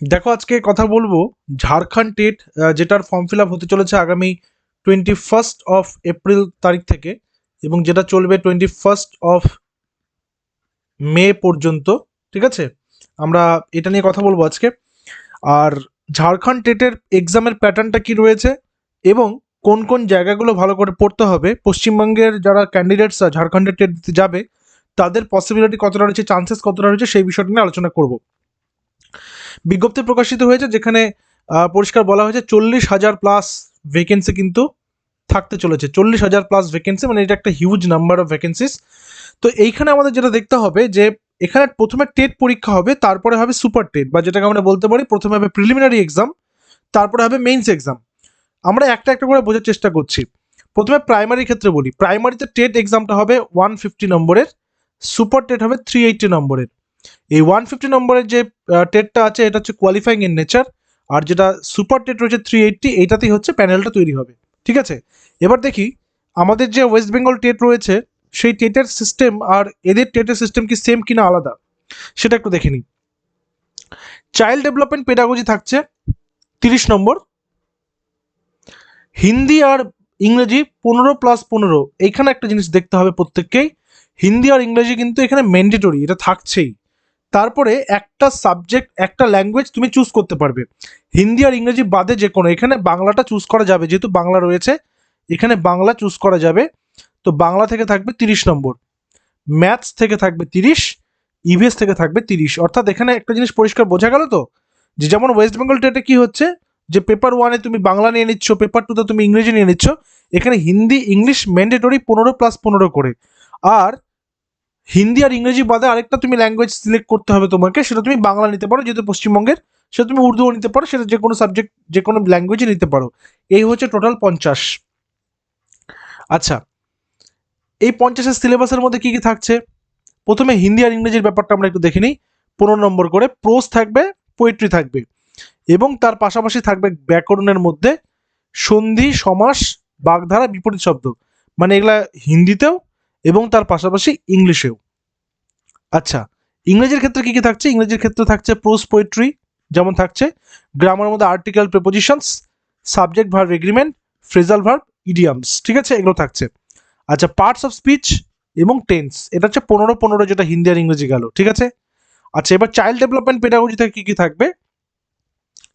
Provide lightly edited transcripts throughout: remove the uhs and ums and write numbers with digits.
দেখো আজকে কথা বলবো ঝাড়খণ্ড টেট, যেটার ফর্ম ফিল আপ হতে চলেছে আগামী 21 তারিখ থেকে, এবং যেটা চলবে 21 মে পর্যন্ত। ঠিক আছে, আমরা এটা নিয়ে কথা বলবো আজকে। আর ঝাড়খণ্ড টেটের এক্সামের প্যাটার্নটা কি রয়েছে এবং কোন কোন জায়গাগুলো ভালো করে পড়তে হবে, পশ্চিমবঙ্গের যারা ক্যান্ডিডেটস ঝাড়খণ্ডের টেট দিতে যাবে তাদের পসিবিলিটি কতটা রয়েছে, চান্সেস কতটা রয়েছে, সেই বিষয়টা নিয়ে আলোচনা করব। বিজ্ঞপ্তি প্রকাশিত হয়েছে যেখানে পরিষ্কার বলা হয়েছে 40,000+ ভ্যাকেন্সি কিন্তু থাকতে চলেছে। 40,000+ ভ্যাকেন্সি মানে এটা একটা হিউজ নাম্বার অফ ভ্যাকেন্সিস। তো এইখানে আমাদের যেটা দেখতে হবে যে এখানে প্রথমে টেট পরীক্ষা হবে, তারপরে হবে সুপার টেট, বা যেটাকে আমরা বলতে পারি প্রথমে হবে প্রিলিমিনারি এক্সাম, তারপরে হবে মেইনস এক্সাম। আমরা একটা একটা করে বোঝার চেষ্টা করছি। প্রথমে প্রাইমারি ক্ষেত্রে বলি, প্রাইমারিতে টেট এক্সামটা হবে 150 নম্বরের, সুপার টেট হবে 380 নম্বরের। এই 150 নম্বরের যে টেটটা আছে এটা হচ্ছে কোয়ালিফাইং ইন নেচার, আর যেটা সুপার টেট রয়েছে 380, এইটাতেই হচ্ছে প্যানেলটা তৈরি হবে। ঠিক আছে, এবার দেখি আমাদের যে ওয়েস্ট বেঙ্গল টেট রয়েছে সেই টেটের সিস্টেম আর এদের টেটের সিস্টেম কি সেম কিনা আলাদা, সেটা একটু দেখে নিই। চাইল্ড ডেভেলপমেন্ট পেডাগজি থাকছে 30 নম্বর, হিন্দি আর ইংরেজি 15+15। এইখানে একটা জিনিস দেখতে হবে প্রত্যেককেই, হিন্দি আর ইংরেজি কিন্তু এখানে ম্যান্ডেটরি, এটা থাকছেই। তারপরে একটা সাবজেক্ট একটা ল্যাঙ্গুয়েজ তুমি চুজ করতে পারবে, হিন্দি আর ইংরেজি বাদে যে কোনো। এখানে বাংলাটা চুজ করা যাবে, যেহেতু বাংলা রয়েছে এখানে বাংলা চুজ করা যাবে। তো বাংলা থেকে থাকবে 30 নম্বর, ম্যাথস থেকে থাকবে 30, ইভিএস থেকে থাকবে 30। অর্থাৎ এখানে একটা জিনিস পরিষ্কার বোঝা গেল তো, যে যেমন ওয়েস্ট বেঙ্গল টেটে কি হচ্ছে যে পেপার 1-এ তুমি বাংলা নিয়ে নিচ্ছ, পেপার 2-তে তুমি ইংরেজি নিয়ে নিচ্ছ, এখানে হিন্দি ইংলিশ ম্যান্ডেটরি 15+15 করে। আর হিন্দি আর ইংরেজি বাদে আরেকটা তুমি ল্যাঙ্গুয়েজ সিলেক্ট করতে হবে তোমাকে, সেটা তুমি বাংলা নিতে পারো যেহেতু পশ্চিমবঙ্গের, সেটা তুমি উর্দুও নিতে পারো, সেটা যে কোনো সাবজেক্ট যে কোনো ল্যাঙ্গুয়েজে নিতে পারো। এই হচ্ছে টোটাল 50। আচ্ছা, এই 50-এর সিলেবাসের মধ্যে কি কি থাকছে, প্রথমে হিন্দি আর ইংরেজির ব্যাপারটা আমরা একটু দেখে নিই। 15 নম্বর করে প্রোজ থাকবে, পোয়েট্রি থাকবে, এবং তার পাশাপাশি থাকবে ব্যাকরণের মধ্যে সন্ধি, সমাস, বাগধারা, বিপরীত শব্দ, মানে এগুলা হিন্দিতেও এবং তার পাশাপাশি ইংলিশেও। আচ্ছা, ইংরেজির ক্ষেত্রে কি কি থাকছে, ইংরেজির ক্ষেত্রে থাকছে প্রোজ পোয়েট্রি, যেমন থাকছে গ্রামার মধ্যে article, prepositions, subject verb agreement, phrasal verb, idioms. ঠিক আছে, এগুলো থাকছে। আচ্ছা, পার্টস অফ স্পিচ এবং টেন্স, এটা হচ্ছে 15-15, যেটা হিন্দি আর ইংরেজি গেল। ঠিক আছে। আচ্ছা, এবার চাইল্ড ডেভেলপমেন্ট পেডাগজি থেকে কি কি থাকবে,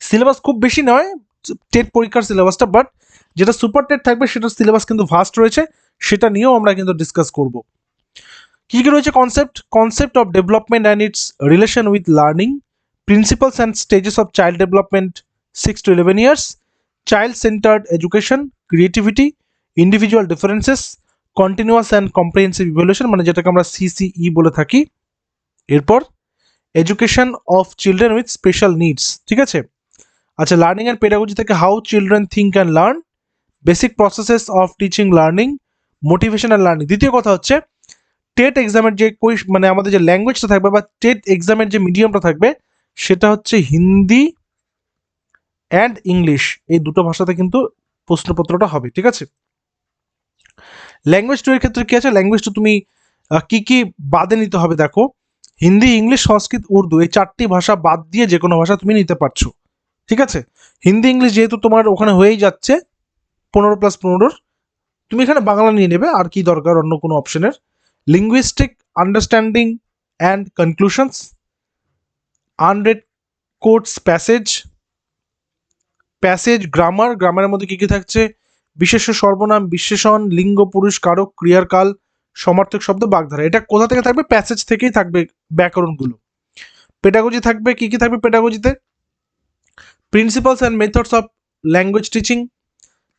সিলেবাস খুব বেশি নয় টেট পরীক্ষার সিলেবাসটা, বাট যেটা সুপার টেট থাকবে সেটার সিলেবাস কিন্তু ভাস্ট রয়েছে, সেটা নিয়েও আমরা কিন্তু ডিসকাস করব। কি কি রয়েছে, concept of development and its relation with learning, principles and stages of child development 6 to 11 years, child centred education, creativity, individual differences, continuous and comprehensive evaluation, মানে যেটাকে আমরা সিসিই বলে থাকি। এরপর education of children with special needs. ঠিক আছে। আচ্ছা, learning and pedagogy থেকে how children think and learn, basic processes of teaching learning, motivation and learning. দ্বিতীয় কথা হচ্ছে টেট এক্সামের যে মানে আমাদের যে ল্যাঙ্গুয়েজটা থাকবে বা টেট এক্সামের যে মিডিয়ামটা থাকবে সেটা হচ্ছে হিন্দি অ্যান্ড ইংলিশ, এই দুটো ভাষাতে কিন্তু প্রশ্নপত্রটা হবে। ঠিক আছে। ল্যাঙ্গুয়েজ টু এর ক্ষেত্রে কি আছে, ল্যাঙ্গুয়েজ টু তুমি কি কি বাদে নিতে হবে, দেখো হিন্দি, ইংলিশ, সংস্কৃত, উর্দু, এই 4টি ভাষা বাদ দিয়ে যে কোনো ভাষা তুমি নিতে পারছো। ঠিক আছে। হিন্দি ইংলিশ যেহেতু তোমার ওখানে হয়েই যাচ্ছে 15+15, তুমি এখানে বাংলা নিয়ে নেবে, আর কি দরকার অন্য কোনো অপশনের। Linguistic understanding and conclusions, unread quotes, passage, গ্রামারের মধ্যে কি কি থাকছে, বিশেষ্য, সর্বনাম, বিশেষণ, লিঙ্গ, পুরুষ, কারক, ক্রিয়ার কাল, সমার্থক শব্দ, বাগধারা। এটা কোথা থেকে থাকবে, প্যাসেজ থেকেই থাকবে ব্যাকরণগুলো। পেডাগজি থাকবে, কি কি থাকবে পেডাগজিতে, principles and methods of language teaching,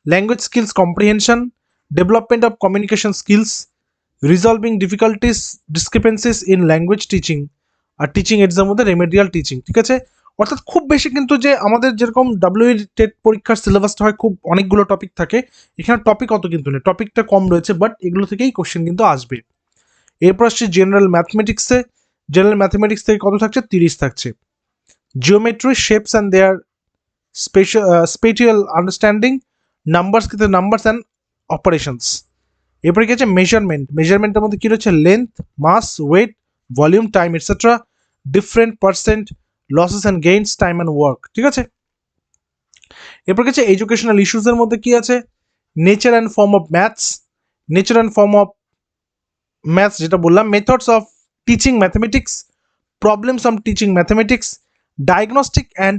language skills comprehension, development of communication skills, resolving difficulties discrepancies in language teaching, আর টিচিং এডসের মধ্যে রেমেডিয়াল টিচিং। ঠিক আছে। অর্থাৎ খুব বেশি কিন্তু যে আমাদের যেরকম ডাব্লিউই টেট পরীক্ষার সিলেবাসটা হয় খুব অনেকগুলো টপিক থাকে, এখানে টপিক অত কিন্তু নেই, টপিকটা কম রয়েছে, বাট এগুলো থেকেই কোশ্চেন কিন্তু আসবে। এরপর আসছে জেনারেল ম্যাথমেটিক্সে, জেনারেল ম্যাথমেটিক্স থেকে কত থাকছে, 30 থাকছে। Geometry, shapes and their spatial understanding, numbers ক্ষেত্রে নাম্বারস অ্যান্ড অপারেশনস। এরপরে কি আছে, মেজারমেন্টের মধ্যে কি রয়েছে, length, mass, weight, volume, time etcetera, different percent, losses and gains, time and work, ঠিক আছে। এরপর কিছু এডুকেশনাল ইস্যুসের মধ্যে কি আছে, nature and form of maths, nature and form of maths যেটা বললাম, methods of teaching mathematics, problems of teaching mathematics, diagnostic and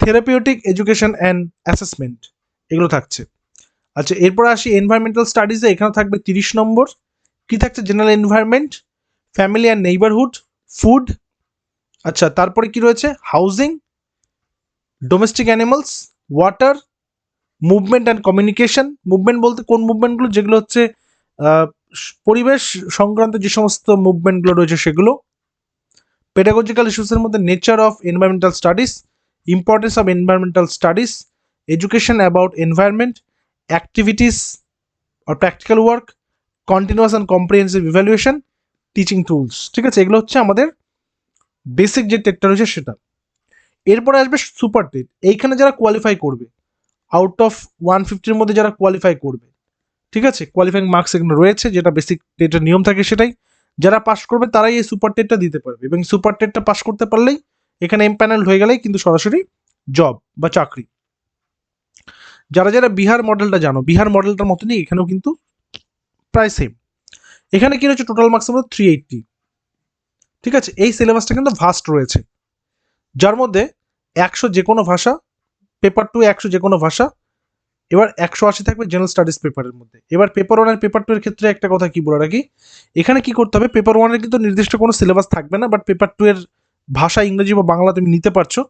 therapeutic education and assessment, এগুলো থাকছে। আচ্ছা, এরপর আসি এনভায়রনমেন্টাল স্টাডিজে, এখানে থাকবে 30 নম্বর। কি থাকছে, general environment, family and neighbourhood, food. আচ্ছা, তারপরে কি রয়েছে, housing, domestic animals, water, movement and communication. Movement বলতে কোন মুভমেন্টগুলো, যেগুলো হচ্ছে পরিবেশ সংক্রান্ত যে সমস্ত মুভমেন্টগুলো রয়েছে সেগুলো। পেডাগজিক্যাল ইস্যুসের মধ্যে nature of environmental studies, importance of environmental studies, education about environment, activities or practical work, continuous and comprehensive evaluation, teaching tools, ঠিক আছে। এগুলো হচ্ছে আমাদের বেসিক যে টেটটা রয়েছে সেটা। এরপরে আসবে সুপার টেট, এইখানে যারা কোয়ালিফাই করবে, আউট অফ 150-র মধ্যে যারা কোয়ালিফাই করবে, ঠিক আছে, কোয়ালিফাইং মার্কস এখানে রয়েছে, যেটা বেসিক টেটের নিয়ম থাকে সেটাই। যারা পাস করবে তারাই এই সুপার টেটটা দিতে পারবে, এবং সুপার টেটটা পাস করতে পারলেই, এখানে এমপ্যানেল হয়ে গেলেই কিন্তু সরাসরি জব বা চাকরি। যারা যারা বিহার মডেলটা জানো, বিহার মডেলটার মতনই এখানেও কিন্তু প্রায় সেম। এখানে কি রয়েছে, টোটাল মার্কস মধ্যে 380, ঠিক আছে। এই সিলেবাসটা কিন্তু ভাস্ট রয়েছে, যার মধ্যে 100 যে কোনো ভাষা, পেপার 2 100 যে কোনো ভাষা, এবার 180 থাকবে জেনারেল স্টাডিজ পেপারের মধ্যে। এবার পেপার 1 আর পেপার 2 এর ক্ষেত্রে একটা কথা কি বলে রাখি, এখানে কি করতে হবে, পেপার 1 এর কিন্তু নির্দিষ্ট কোনো সিলেবাস থাকবে না, বাট পেপার 2 এর ভাষা ইংরেজি বা বাংলা তুমি নিতে পারছো।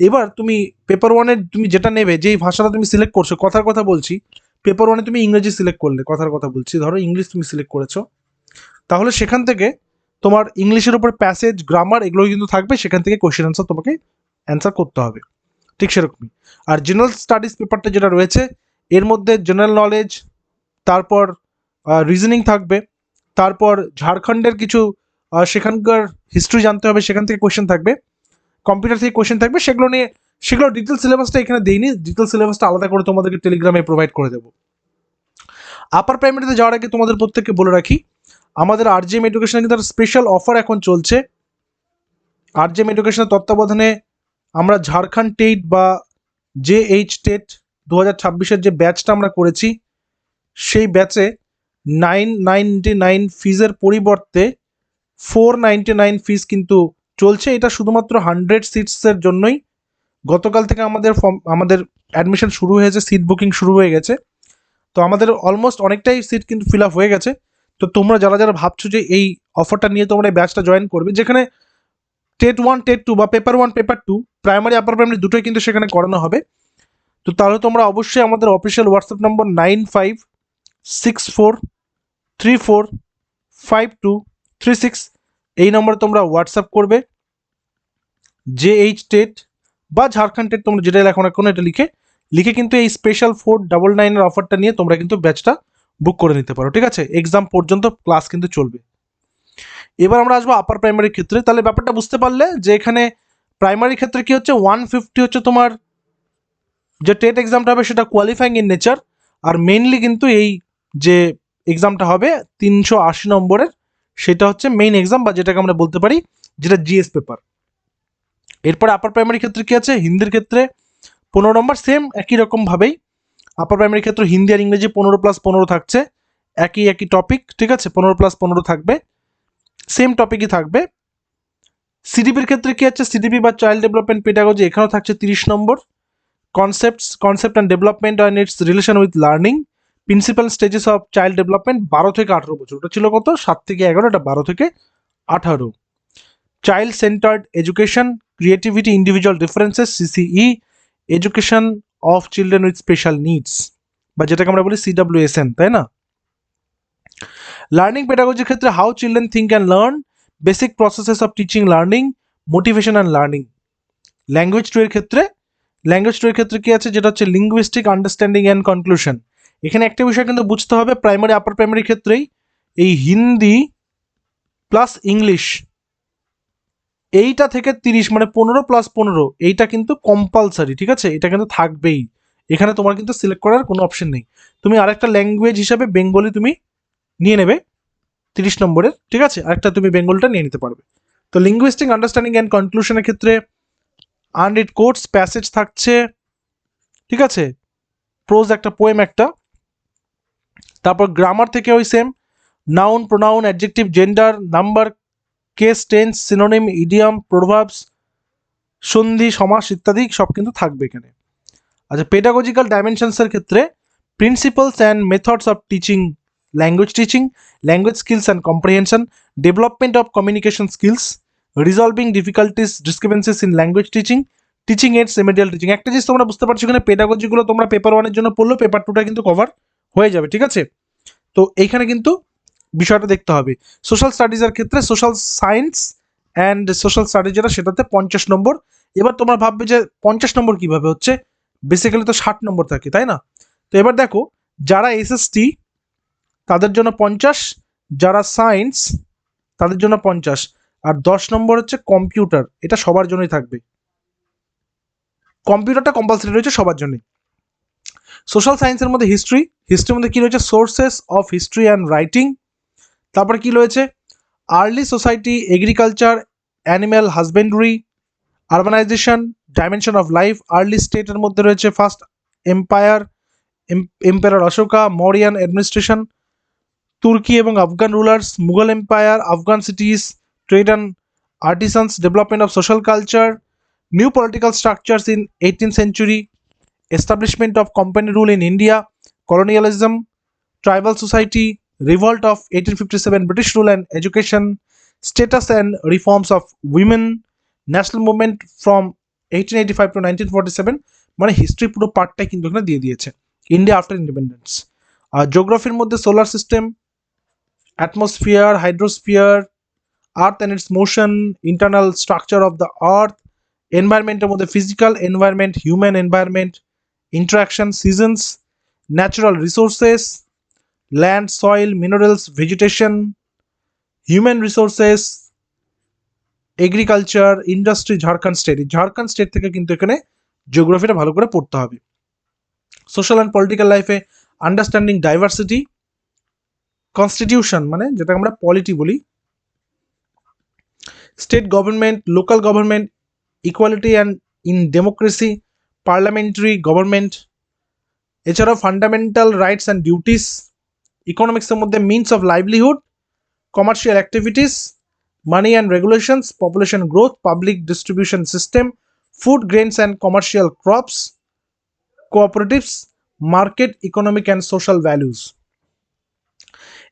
এবার তুমি পেপার 1 এর তুমি যেটা নেবে, যেই ভাষাটা তুমি সিলেক্ট করছো, কথার কথা বলছি, পেপার 1 এ তুমি ইংরেজি সিলেক্ট করলে, কথার কথা বলছি, ধরো ইংলিশ তুমি সিলেক্ট করেছো, তাহলে সেখান থেকে তোমার ইংলিশের উপর প্যাসেজ, গ্রামার, এগুলো কিন্তু থাকবে, সেখান থেকে কোশ্চেন আনসার তোমাকে অ্যান্সার করতে হবে, ঠিক সেরকমই। আর জেনারেল স্টাডিজ পেপারটা যেটা রয়েছে, এর মধ্যে জেনারেল নলেজ, তারপর রিজনিং থাকবে, তারপর ঝাড়খণ্ডের কিছু সেখানকার হিস্ট্রি জানতে হবে, সেখান থেকে কোশ্চেন থাকবে, কম্পিউটার থেকে কোশ্চেন থাকবে, সেগুলো নিয়ে, সেগুলো ডিটেল সিলেবাসটা এখানে দেইনি, ডিটেল সিলেবাসটা আলাদা করে তোমাদেরকে টেলিগ্রামে প্রোভাইড করে দেবো। আপার প্রাইমারিতে যাওয়ার আগে তোমাদের প্রত্যেককে বলে রাখি, আমাদের আরজিএম এডুকেশনে কিন্তু একটা স্পেশাল অফার এখন চলছে। আরজিএম এডুকেশনের তত্ত্বাবধানে আমরা ঝাড়খণ্ড টেট বা জেএইচ টেট 2026-এর যে ব্যাচটা আমরা করেছি, সেই ব্যাচে 999 ফিজের পরিবর্তে 499 ফিজ কিন্তু চলছে। এটা শুধুমাত্র 100 সিটসের জন্যই। গতকাল থেকে আমাদের অ্যাডমিশন শুরু হয়েছে, সিট বুকিং শুরু হয়ে গেছে। তো আমাদের অলমোস্ট অনেকটাই সিট কিন্তু ফিল আপ হয়ে গেছে। তো তোমরা যারা যারা ভাবছো যে এই অফারটা নিয়ে তোমরা এই ব্যাচটা জয়েন করবে, যেখানে টেট 1 টেট 2 বা paper 1 paper 2 primary upper primary দুটোই কিন্তু সেখানে করানো হবে। তো তাহলে তোমরা অবশ্যই আমাদের অফিসিয়াল হোয়াটসঅ্যাপ নম্বর 9564345236 এই নম্বরে তোমরা হোয়াটসঅ্যাপ করবে, জেএইচ টেট বা ঝাড়খণ্ড টেট তোমরা যেটা লেখো না কোনো, এটা লিখে কিন্তু এই স্পেশাল 499-এর অফারটা নিয়ে তোমরা কিন্তু ব্যাচটা বুক করে নিতে পারো, ঠিক আছে। এক্সাম পর্যন্ত ক্লাস কিন্তু চলবে। এবার আমরা আসবো আপার প্রাইমারির ক্ষেত্রে। তাহলে ব্যাপারটা বুঝতে পারলে যে এখানে প্রাইমারির ক্ষেত্রে কি হচ্ছে, 150 হচ্ছে তোমার যে টেট এক্সামটা হবে সেটা কোয়ালিফাইং ইন নেচার, আর মেইনলি কিন্তু এই যে এক্সামটা হবে 380 নম্বরের, সেটা হচ্ছে মেইন এক্সাম, বা যেটাকে আমরা বলতে পারি যেটা জিএস পেপার। এরপরে আপার প্রাইমারি ক্ষেত্রে কি আছে, হিন্দির ক্ষেত্রে 15 নম্বর, সেম একই রকমভাবেই আপার প্রাইমারি ক্ষেত্রে হিন্দি আর ইংরেজি 15+15 থাকছে, একই টপিক, ঠিক আছে, 15+15 থাকবে, সেম টপিকই থাকবে। সিডিপির ক্ষেত্রে কি আছে, সিডিপি বা চাইল্ড ডেভেলপমেন্ট পেডাগজি, এখানেও থাকছে 30 নম্বর। Concept and development and its relation with learning, principal stages of child development, 12 থেকে 18 বছর, ওটা ছিল কত 7 থেকে 11, এটা 12 থেকে 18। Child centred education, creativity, individual differences, CCE, education of children with special needs, বা যেটাকে আমরা বলি সিডাব্লিউএসএন, তাই না। লার্নিং পেডাগজির ক্ষেত্রে how children think and learn, basic processes of teaching learning, motivation and learning. Language 2 এর ক্ষেত্রে কি আছে, যেটা হচ্ছে লিঙ্গুইস্টিক আন্ডারস্ট্যান্ডিং অ্যান্ড কনক্লুশন। এখানে একটা বিষয় কিন্তু বুঝতে হবে, প্রাইমারি আপার প্রাইমারি ক্ষেত্রেই এই হিন্দি প্লাস ইংলিশ এইটা থেকে 30 মানে 15+15 এইটা কিন্তু কম্পালসারি, ঠিক আছে, এটা কিন্তু থাকবেই। এখানে তোমার কিন্তু সিলেক্ট করার কোনো অপশন নেই। তুমি আরেকটা ল্যাঙ্গুয়েজ হিসাবে বেঙ্গলি তুমি নিয়ে নেবে 30 নম্বরের, ঠিক আছে, আরেকটা তুমি বেঙ্গলটা নিয়ে নিতে পারবে, তো লিঙ্গুইস্টিক আন্ডারস্ট্যান্ডিং অ্যান্ড কনক্লুশনের ক্ষেত্রে আনরিড কোটস, প্যাসেজ থাকছে, ঠিক আছে, প্রোজ একটা, পোয়েম একটা। তারপর গ্রামার থেকে ওই same, noun, pronoun, adjective, gender, number, case, tense, synonym, idiom, proverbs, সন্ধি, সমাস ইত্যাদি সব কিন্তু থাকবে এখানে। আচ্ছা, পেডাগজিক্যাল ডাইমেনশনসের ক্ষেত্রে principles and methods of teaching, language skills and comprehension, development of communication skills, resolving difficulties discrepancies in language teaching AIDS, remedial teaching. একটা জিনিস তোমরা বুঝতে পারছো, এখানে পেডাগজিগুলো তোমরা পেপার 1-এর জন্য পড়লেও পেপার 2টা কিন্তু কভার হয়ে যাবে, ঠিক আছে। তো এইখানে কিন্তু বিষয়টা দেখতে হবে। সোশ্যাল স্টাডিজের ক্ষেত্রে social science and social studies যেটা, সেটাতে 50 নম্বর। এবার তোমরা ভাববে যে 50 নম্বর কিভাবে হচ্ছে, বেসিক্যালি তো 60 নম্বর থাকে, তাই না? তো এবার দেখো, যারা এসএসটি তাদের জন্য 50, যারা সায়েন্স তাদের জন্য 50, আর 10 নম্বর হচ্ছে কম্পিউটার, এটা সবার জন্যই থাকবে। কম্পিউটারটা কম্পালসারি রয়েছে সবার জন্যই। সোশ্যাল সায়েন্সের মধ্যে হিস্ট্রির মধ্যে কি রয়েছে, sources of history and writing. তারপরে কি রয়েছে, early society, agriculture, animal husbandry, urbanization, dimension of life. Early স্টেটের মধ্যে রয়েছে first empire, empire Ashoka, Mauryan administration, তুর্কি এবং Afghan rulers, Mughal empire, Afghan cities, trade and artisans, development of social culture, new political structures in 18th century, establishment of company rule in India, colonialism, tribal society, revolt of 1857, British rule and education, status and reforms of women, national movement from 1885 to 1947। মানে history পুরো পার্টটাই কিন্তু এখানে দিয়ে দিয়েছে, India after independence. আর জিওগ্রাফির মধ্যে solar system, atmosphere, hydrosphere, earth and its motion, internal structure of the earth. এনভায়রনমেন্টের মধ্যে physical environment, human environment, interaction, seasons, natural resources, land, soil, minerals, vegetation, human resources, agriculture, industry. Jharkhand state থেকে কিন্তু এখানে জিওগ্রাফিটা ভালো করে পড়তে হবে। সোশ্যাল অ্যান্ড পলিটিক্যাল লাইফে আন্ডারস্ট্যান্ডিং ডাইভার্সিটি, কনস্টিটিউশন মানে যেটা আমরা পলিটি বলি, state government, local government, equality and in democracy, parliamentary government. এছাড়াও ফান্ডামেন্টাল রাইটস অ্যান্ড ডিউটিস। ইকোনমিক্সের মধ্যে means of livelihood, commercial activities, money and regulations, population growth, public distribution system, food grains and commercial crops, cooperatives, market economic and social values.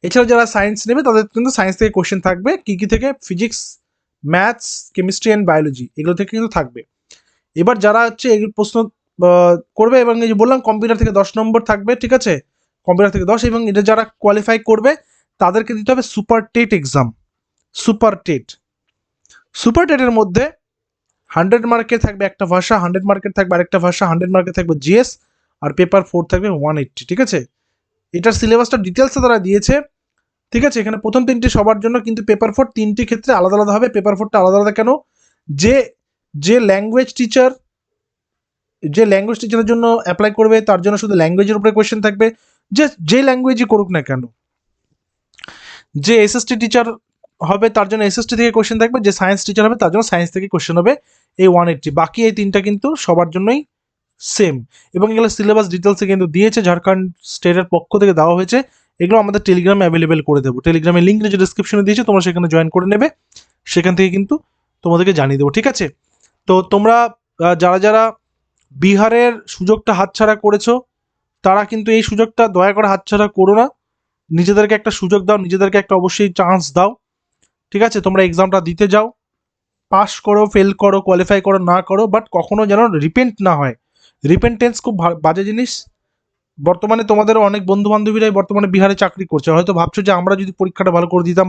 এছাড়াও যারা science নেবে তাদের কিন্তু science থেকে question থাকবে, কি থেকে, physics, maths, chemistry and biology, এগুলো থেকে কিন্তু থাকবে। এবার যারা হচ্ছে এগুলো প্রশ্ন করবে, এবং এই যে বললাম কম্পিউটার থেকে 10 নম্বর থাকবে, ঠিক আছে, কম্পিউটার থেকে 10, এবং এটা যারা কোয়ালিফাই করবে তাদেরকে দিতে হবে সুপার টেট এক্সাম। সুপার টেটের মধ্যে 100 মার্কের থাকবে একটা ভাষা, 100 মার্কের থাকবে আরেকটা ভাষা, 100 মার্কের থাকবে জিএস, আর পেপার 4 থাকবে 180, ঠিক আছে। এটার সিলেবাসটা ডিটেলসে তারা দিয়েছে, ঠিক আছে। এখানে প্রথম 3টি সবার জন্য, কিন্তু পেপার 4 3টি ক্ষেত্রে আলাদা আলাদা হবে। পেপার 4টা আলাদা আলাদা কেন, যে ল্যাঙ্গুয়েজ টিচারের জন্য অ্যাপ্লাই করবে তার জন্য শুধু ল্যাঙ্গুয়েজের উপরে কোয়েশ্চেন থাকবে, যে ল্যাঙ্গুয়েজই করুক না কেন। যে এসএসটি টিচার হবে তার জন্য এসএসটি থেকে কোয়েশ্চেন থাকবে, যে সায়েন্স টিচার হবে তার জন্য সায়েন্স থেকে কোয়েশ্চেন হবে, এই 180। বাকি এই 3টা কিন্তু সবার জন্যই সেম, এবং এগুলো সিলেবাস ডিটেলসে কিন্তু দিয়েছে, ঝাড়খণ্ড স্টেটের পক্ষ থেকে দেওয়া হয়েছে। এগুলো আমাদের টেলিগ্রামে অ্যাভেলেবেল করে দেবো, টেলিগ্রামের লিঙ্ক নিচে ডিসক্রিপশনে দিয়েছে, তোমরা সেখানে জয়েন করে নেবে, সেখান থেকে কিন্তু তোমাদেরকে জানিয়ে দেবো, ঠিক আছে। তো তোমরা যারা যারা বিহারের সুযোগটা হাতছাড়া করেছো, তারা কিন্তু এই সুযোগটা দয়া করে হাতছাড়া করো না, নিজেদেরকে একটা সুযোগ দাও, নিজেদেরকে একটা অবশ্যই চান্স দাও, ঠিক আছে। তোমরা এক্সামটা দিতে যাও, পাস করো, ফেল করো, কোয়ালিফাই করো, না করো, বাট কখনো যেন রিপেন্ট না হয়। রিপেন্টেন্স খুব বাজে জিনিস। বর্তমানে তোমাদের অনেক বন্ধু বান্ধবীরাই বর্তমানে বিহারে চাকরি করছে, হয়তো ভাবছো যে আমরা যদি পরীক্ষাটা ভালো করে দিতাম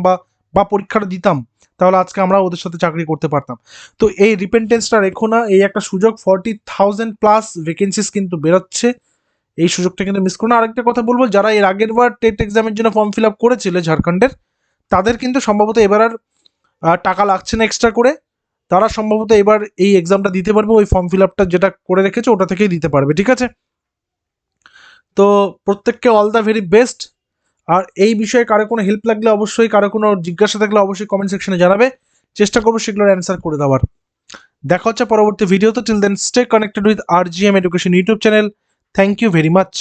বা পরীক্ষাটা দিতাম, তাহলে আজকে আমরা ওদের সাথে চাকরি করতে পারতাম। তো এই রিপেন্টেন্সটা রেখো না, এই একটা সুযোগ, 40,000+ ভ্যাকেন্সিস কিন্তু বেরোচ্ছে, এই সুযোগটা কিন্তু মিস করো না। আরেকটা কথা বলবো, যারা এর আগের বার টেট এক্সামের জন্য ফর্ম ফিল আপ করেছিল ঝাড়খণ্ডের, তাদের কিন্তু সম্ভবত এবার আর টাকা লাগছে না এক্সট্রা করে, তারা সম্ভবত এবার এই এক্সামটা দিতে পারবে, ওই ফর্ম ফিল আপটা যেটা করে রেখেছে ওটা থেকেই দিতে পারবে, ঠিক আছে। তো প্রত্যেককে অল দ্য ভেরি বেস্ট। আর এই বিষয়ে কারো কোনো হেল্প লাগলে অবশ্যই, কারো কোনো জিজ্ঞাসা থাকলে অবশ্যই কমেন্ট সেকশনে জানাবে। চেষ্টা করবো সেগুলোর অ্যান্সার করে দেওয়ার। দেখা হচ্ছে পরবর্তী ভিডিওতে। Till then stay connected with RGM education YouTube channel. Thank you very much.